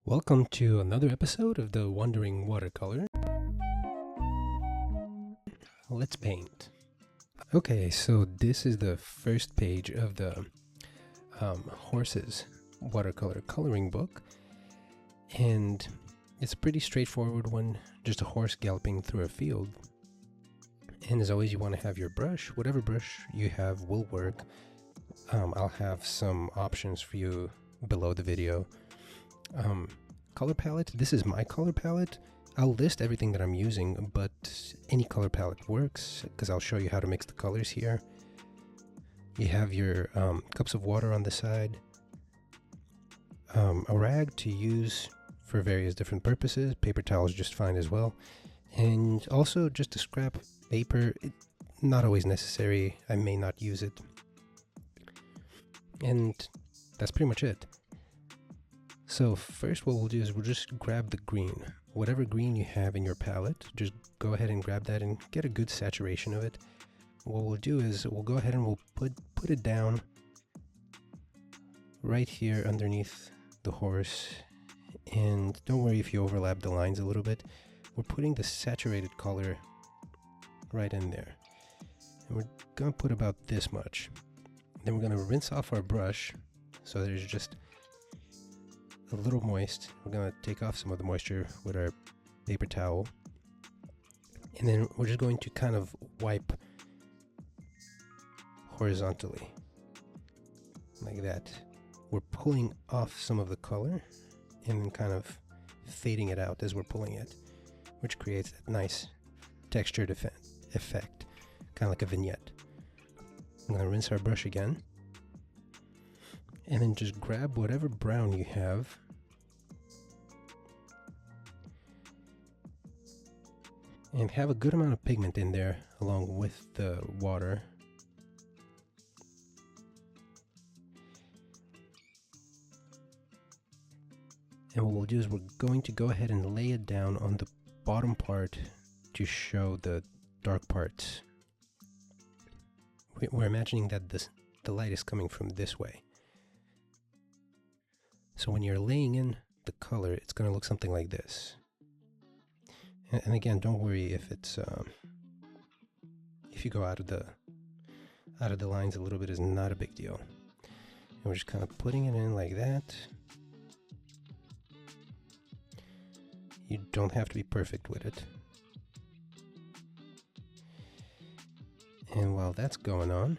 Welcome to another episode of the Wandering Watercolor. Let's paint. Okay, so this is the first page of the Horses watercolor coloring book, and it's a pretty straightforward one, just a horse galloping through a field. And as always, you want to have your brush. Whatever brush you have will work. I'll have some options for you below the video. Color palette, this is my color palette. I'll list everything that I'm using, but any color palette works because I'll show you how to mix the colors here. You have your cups of water on the side, a rag to use for various different purposes. Paper towel is just fine as well, and also just a scrap paper. Not always necessary. I may not use it, and that's pretty much it. So first what we'll do is we'll just grab the green. Whatever green you have in your palette, just go ahead and grab that and get a good saturation of it. What we'll do is we'll go ahead and we'll put it down right here underneath the horse. And don't worry if you overlap the lines a little bit. We're putting the saturated color right in there. And we're gonna put about this much. Then we're gonna rinse off our brush so there's just a little moist. We're gonna take off some of the moisture with our paper towel, and then we're just going to kind of wipe horizontally like that. We're pulling off some of the color and then kind of fading it out as we're pulling it, which creates that nice textured effect, kind of like a vignette. I'm gonna rinse our brush again, and then just grab whatever brown you have and have a good amount of pigment in there along with the water. And what we'll do is we're going to go ahead and lay it down on the bottom part to show the dark parts. We're imagining that the light is coming from this way. So when you're laying in the color, it's going to look something like this. And again, don't worry if it's if you go out of the lines a little bit, is not a big deal. And we're just kind of putting it in like that. You don't have to be perfect with it. And while that's going on,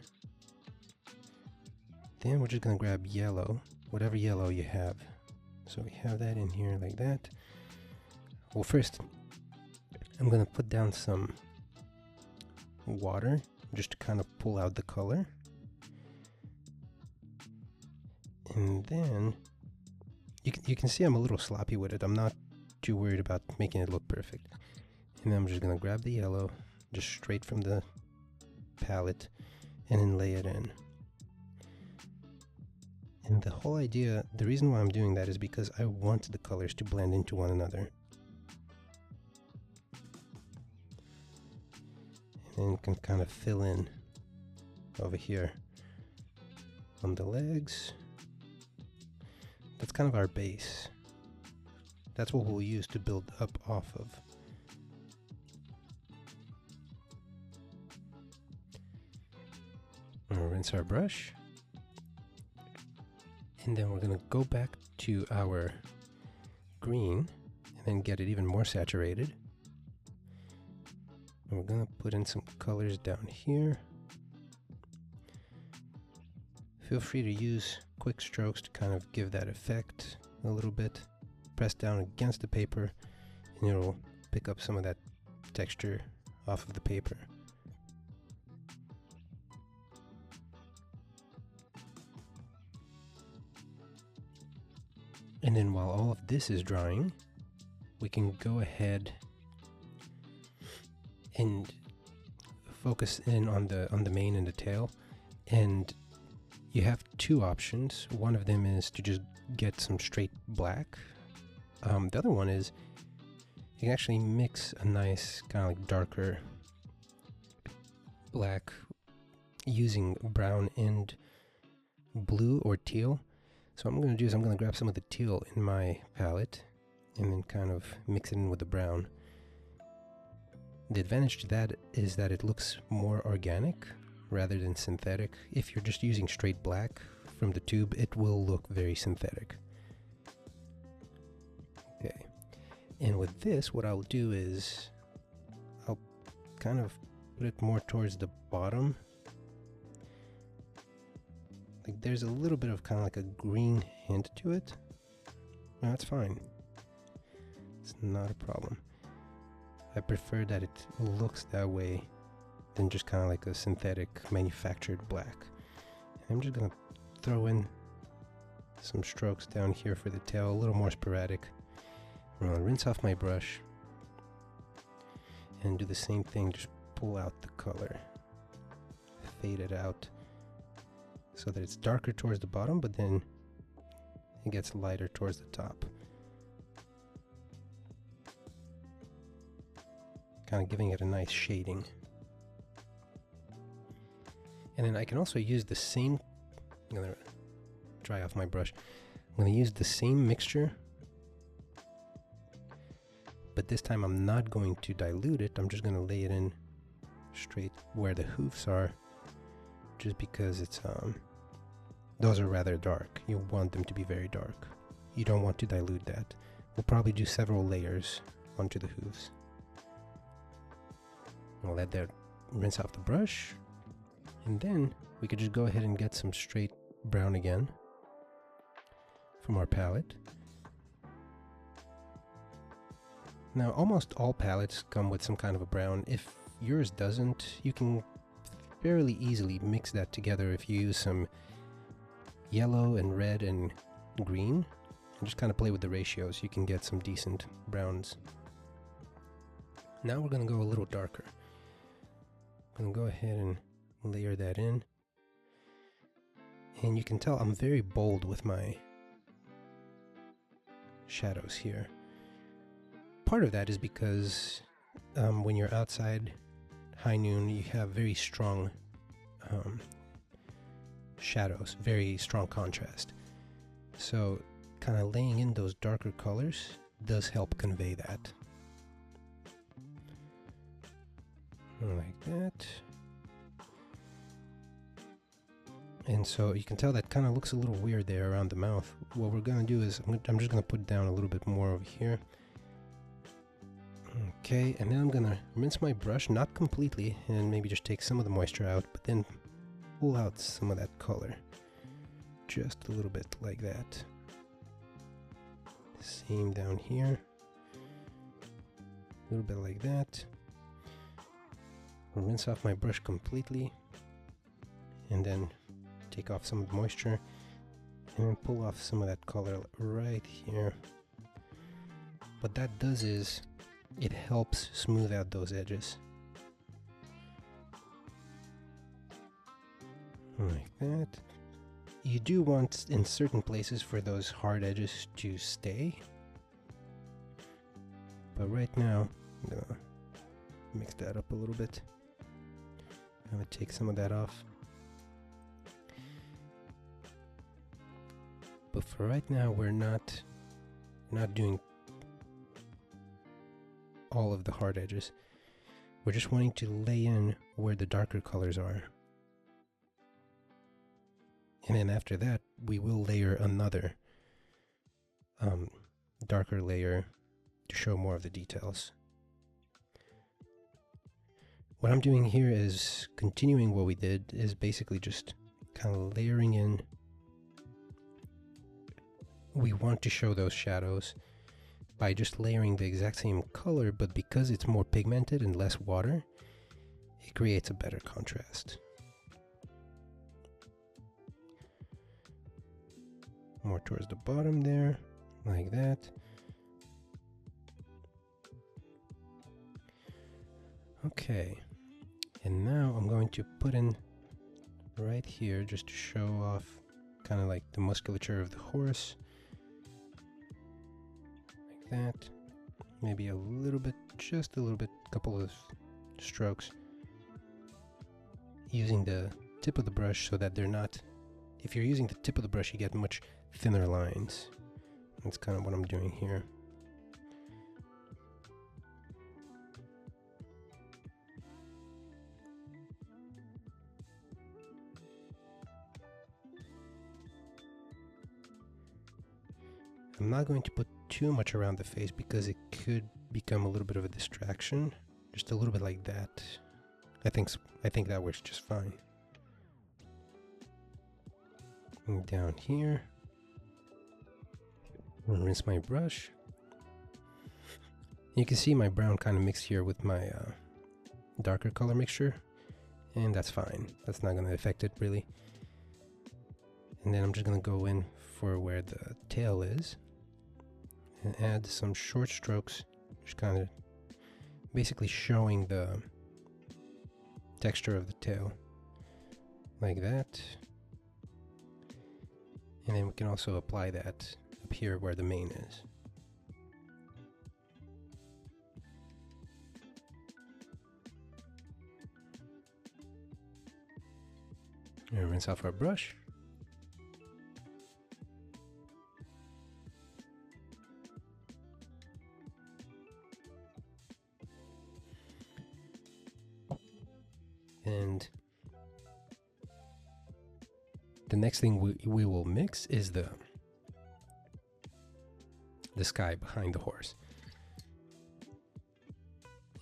then we're just going to grab yellow. Whatever yellow you have. So we have that in here like that. Well, first I'm going to put down some water just to kind of pull out the color. And then you can see I'm a little sloppy with it. I'm not too worried about making it look perfect. And then I'm just going to grab the yellow just straight from the palette and then lay it in. And the whole idea, the reason why I'm doing that is because I want the colors to blend into one another. And then can kind of fill in over here on the legs. That's kind of our base. That's what we'll use to build up off of. We'll rinse our brush. And then we're going to go back to our green and then get it even more saturated. And we're going to put in some colors down here. Feel free to use quick strokes to kind of give that effect a little bit. Press down against the paper and it'll pick up some of that texture off of the paper. And then while all of this is drying, we can go ahead and focus in on the mane and the tail. And you have two options. One of them is to just get some straight black. The other one is you can actually mix a nice kind of like darker black using brown and blue or teal. So what I'm going to do is I'm going to grab some of the teal in my palette and then kind of mix it in with the brown. The advantage to that is that it looks more organic rather than synthetic. If you're just using straight black from the tube, it will look very synthetic. Okay, and with this, what I'll do is I'll kind of put it more towards the bottom. Like there's a little bit of kind of like a green hint to it. No, that's fine. It's not a problem. I prefer that it looks that way than just kind of like a synthetic manufactured black. And I'm just gonna throw in some strokes down here for the tail, a little more sporadic. I'm gonna rinse off my brush and do the same thing, just pull out the color, fade it out so that it's darker towards the bottom, but then it gets lighter towards the top. Kind of giving it a nice shading. And then I can also use the same, I'm gonna dry off my brush. I'm gonna use the same mixture, but this time I'm not going to dilute it. I'm just gonna lay it in straight where the hoofs are, just because it's those are rather dark. You want them to be very dark. You don't want to dilute that. We'll probably do several layers onto the hooves. I'll let that rinse off the brush, and then we could just go ahead and get some straight brown again from our palette. Now almost all palettes come with some kind of a brown. If yours doesn't, you can fairly easily mix that together if you use some yellow and red and green and just kind of play with the ratios. You can get some decent browns. Now we're going to go a little darker. I'm going to go ahead and layer that in. And you can tell I'm very bold with my shadows here. Part of that is because when you're outside high noon, you have very strong shadows, very strong contrast. So kind of laying in those darker colors does help convey that. Like that. And so you can tell that kind of looks a little weird there around the mouth. What we're going to do is I'm just going to put down a little bit more over here. Okay, and then I'm going to rinse my brush, not completely, and maybe just take some of the moisture out, but then pull out some of that color. Just a little bit like that. Same down here. A little bit like that. Rinse off my brush completely, and then take off some of the moisture, and then pull off some of that color right here. What that does is it helps smooth out those edges. Like that. You do want in certain places for those hard edges to stay, but right now I'm gonna mix that up a little bit. I'm gonna take some of that off. But for right now, we're not doing all of the hard edges. We're just wanting to lay in where the darker colors are. And then after that, we will layer another darker layer to show more of the details. What I'm doing here is continuing what we did, is basically just kind of layering in. We want to show those shadows by just layering the exact same color, but because it's more pigmented and less water, it creates a better contrast. More towards the bottom there, like that. Okay. And now I'm going to put in right here just to show off kind of like the musculature of the horse. Like that. Maybe a little bit, just a little bit, couple of strokes. Using the tip of the brush so that they're not, if you're using the tip of the brush, you get much thinner lines. That's kind of what I'm doing here. I'm not going to put too much around the face because it could become a little bit of a distraction. Just a little bit like that. I think that works just fine. And down here, I'm gonna rinse my brush. You can see my brown kind of mixed here with my darker color mixture, and that's fine. That's not gonna affect it really. And then I'm just gonna go in for where the tail is and add some short strokes, just kind of basically showing the texture of the tail, like that. And then we can also apply that up here where the mane is. And rinse off our brush. And the next thing we will mix is the sky behind the horse.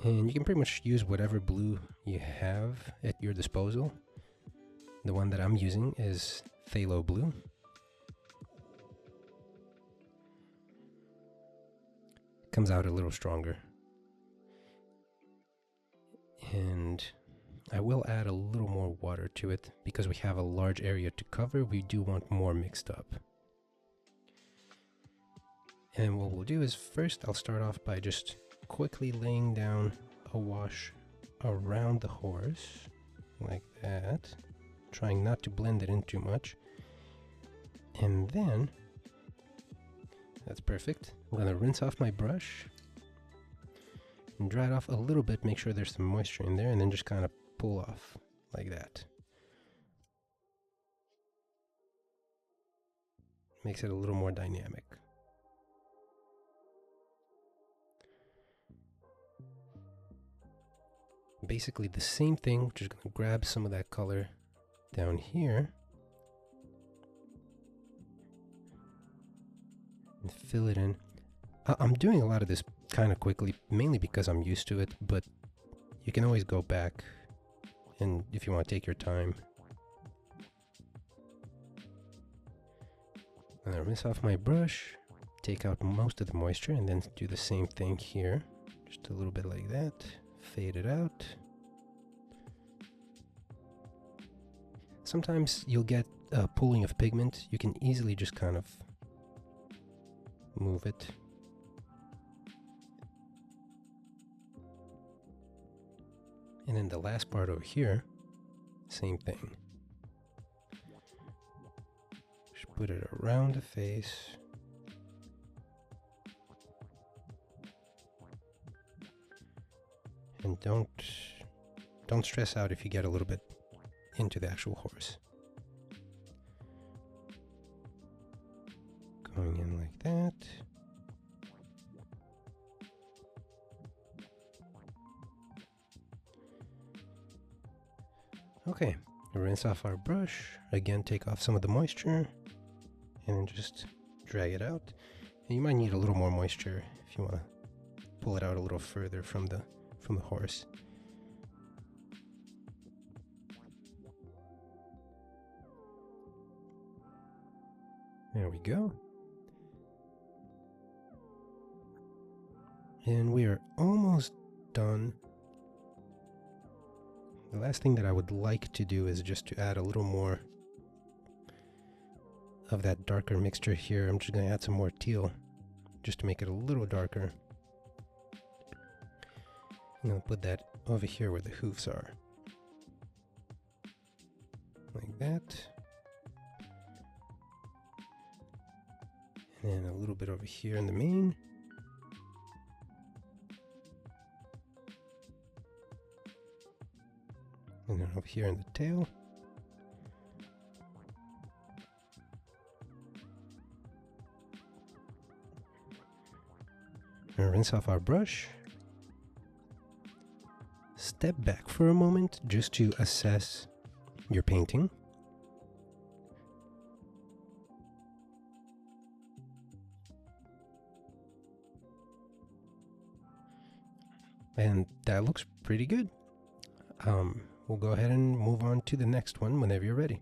And you can pretty much use whatever blue you have at your disposal. The one that I'm using is phthalo blue. Comes out a little stronger. And I will add a little more water to it because we have a large area to cover. We do want more mixed up. And what we'll do is first I'll start off by just quickly laying down a wash around the horse like that, trying not to blend it in too much. And then, that's perfect. I'm gonna rinse off my brush and dry it off a little bit, make sure there's some moisture in there, and then just kind of pull off like that. Makes it a little more dynamic. Basically the same thing, just gonna grab some of that color down here and fill it in. I'm doing a lot of this kind of quickly, mainly because I'm used to it, but you can always go back and if you want to take your time. And I rinse off my brush, take out most of the moisture, and then do the same thing here. Just a little bit like that. Fade it out. Sometimes you'll get a pooling of pigment. You can easily just kind of move it. And then the last part over here, same thing. Just put it around the face. And don't stress out if you get a little bit into the actual horse. Going in like that. Okay, rinse off our brush. Again, take off some of the moisture and then just drag it out. And you might need a little more moisture if you want to pull it out a little further from the horse. There we go. And we are almost done. The last thing that I would like to do is just to add a little more of that darker mixture here. I'm just going to add some more teal just to make it a little darker. I'm going to put that over here where the hoofs are. Like that. And then a little bit over here in the mane. And then over here in the tail. And rinse off our brush. Step back for a moment just to assess your painting. And that looks pretty good. We'll go ahead and move on to the next one whenever you're ready.